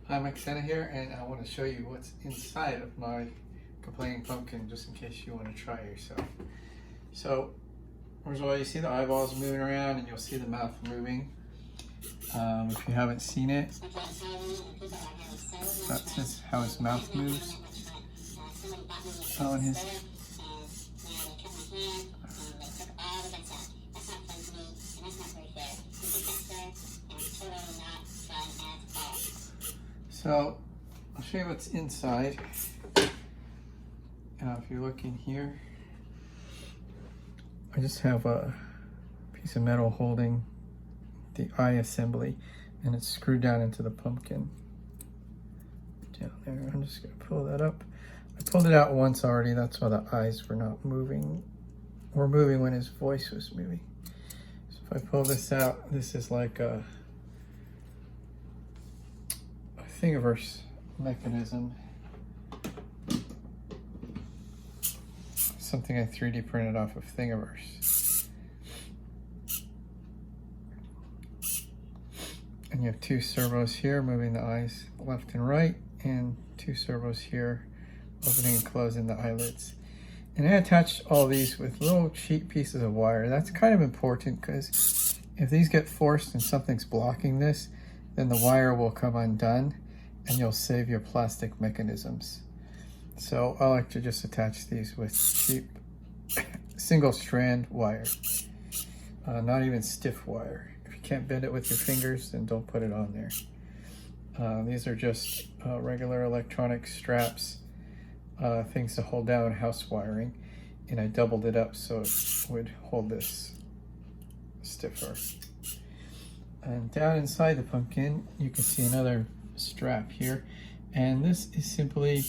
Hi, Mike Santa here, and I want to show you what's inside of my complaining pumpkin, just in case you want to try yourself. So, first of all, you see the eyeballs moving around, and you'll see the mouth moving. If you haven't seen it, that's how his mouth moves. Oh, and his... So, I'll show you what's inside. If you look in here, I just have a piece of metal holding the eye assembly, and it's screwed down into the pumpkin. Down there, I'm just gonna pull that up. I pulled it out once already, that's why the eyes were not moving. Were moving when his voice was moving. So if I pull this out, this is like a Thingiverse mechanism. Something I 3D printed off of Thingiverse. And you have two servos here moving the eyes left and right, and two servos here opening and closing the eyelids. And I attached all these with little cheap pieces of wire. That's kind of important because if these get forced and something's blocking this, then the wire will come undone and you'll save your plastic mechanisms. So I like to just attach these with cheap single strand wire, not even stiff wire. If you can't bend it with your fingers, then don't put it on there. These are just regular electronic straps, things to hold down house wiring, and I doubled it up so it would hold this stiffer. And down inside the pumpkin, you can see another strap here, and this is simply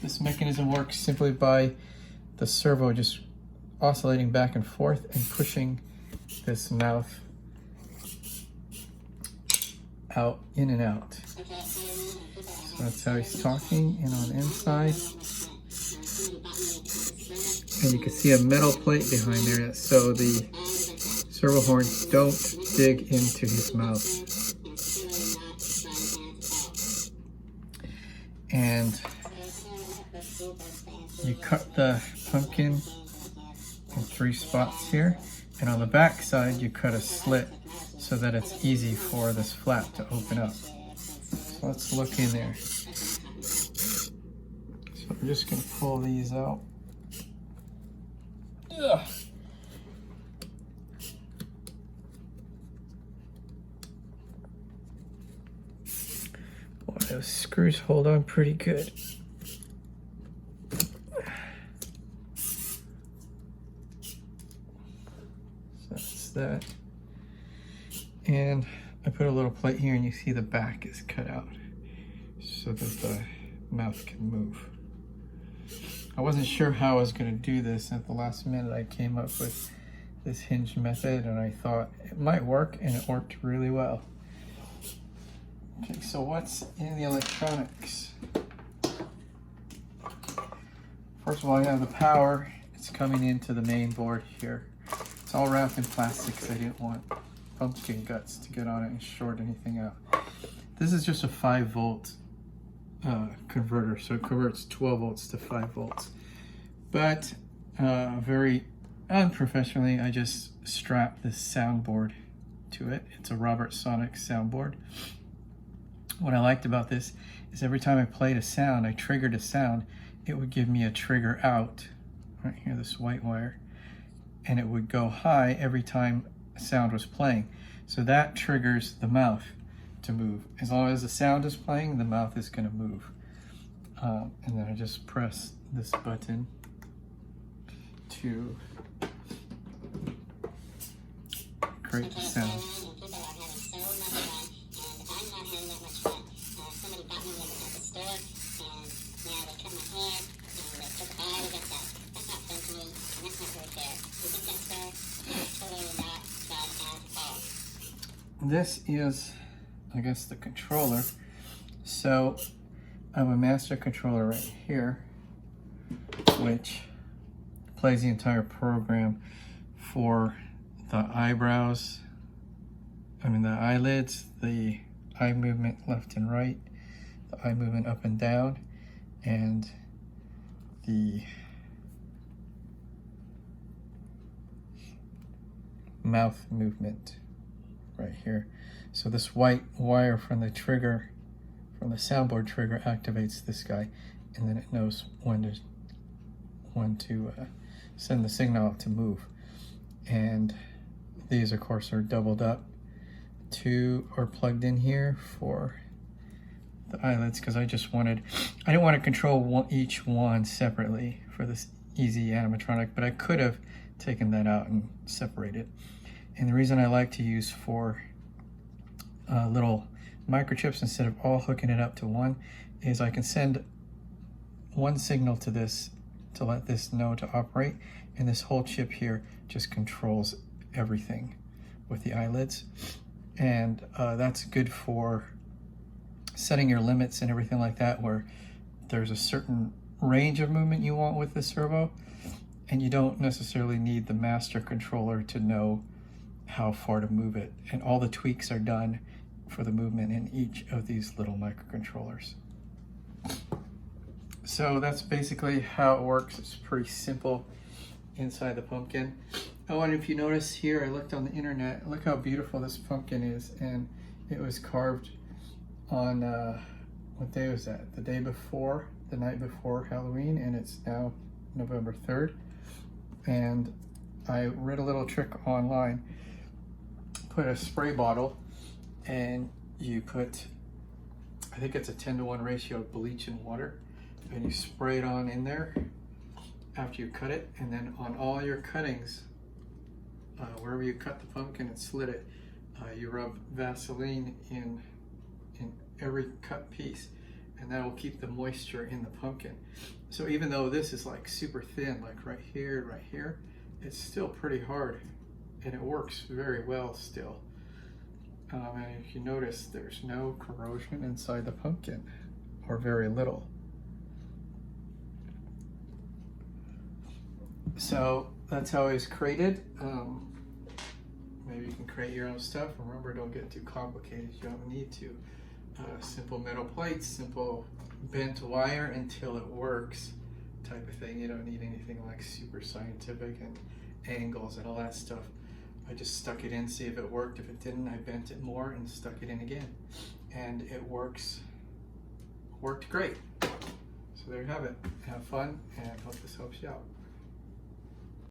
this mechanism works simply by the servo just oscillating back and forth and pushing this mouth out, in and out. So that's how he's talking. And on the inside, and you can see a metal plate behind there so the servo horns don't dig into his mouth. And you cut the pumpkin in 3 spots here, and on the back side you cut a slit so that it's easy for this flap to open up. So let's look in there. So I'm just going to pull these out. Ugh. Boy, those screws hold on pretty good. That's that. And I put a little plate here, and you see the back is cut out so that the mouth can move. I wasn't sure how I was going to do this. At the last minute I came up with this hinge method, and I thought it might work, and it worked really well. Okay, so what's in the electronics? First of all, you have the power. It's coming into the main board here. It's all wrapped in plastic because I didn't want pumpkin guts to get on it and short anything out. This is just a 5-volt converter, so it converts 12 volts to 5 volts. But very unprofessionally, I just strapped this soundboard to it. It's a Robert Sonic soundboard. What I liked about this is every time I played a sound, I triggered a sound, it would give me a trigger out, right here, this white wire, and it would go high every time a sound was playing. So that triggers the mouth to move. As long as the sound is playing, the mouth is going to move. And then I just press this button to create the sound. This is, I guess, the controller. So I have a master controller right here, which plays the entire program for the eyebrows, the eyelids, the eye movement left and right, the eye movement up and down, and the mouth movement right here. So this white wire from the trigger, from the soundboard trigger, activates this guy, and then it knows when to send the signal out to move. And these, of course, are doubled up. Two are plugged in here for the eyelids because I didn't want to control each one separately for this easy animatronic, but I could have taken that out and separated. And the reason I like to use 4 little microchips instead of all hooking it up to one is I can send one signal to this to let this know to operate, and this whole chip here just controls everything with the eyelids. And that's good for setting your limits and everything like that, where there's a certain range of movement you want with the servo, and you don't necessarily need the master controller to know how far to move it. And all the tweaks are done for the movement in each of these little microcontrollers. So that's basically how it works. It's pretty simple inside the pumpkin. Oh, and if you notice here, I looked on the internet, look how beautiful this pumpkin is, and it was carved on, what day was that? The day before, the night before Halloween, and it's now November 3rd. And I read a little trick online. Put a spray bottle, and you put, I think it's a 10-to-1 ratio of bleach and water, and you spray it on in there after you cut it, and then on all your cuttings, wherever you cut the pumpkin and slit it, you rub Vaseline in every cut piece, and that will keep the moisture in the pumpkin. So even though this is like super thin, like right here, it's still pretty hard, and it works very well still. And if you notice, there's no corrosion inside the pumpkin, or very little. So that's how it's created. Maybe you can create your own stuff. Remember, don't get too complicated. You don't need to. Simple metal plates, simple bent wire until it works type of thing. You don't need anything like super scientific and angles and all that stuff. I just stuck it in, see if it worked. If it didn't, I bent it more and stuck it in again. And it worked great. So there you have it. Have fun, and I hope this helps you out.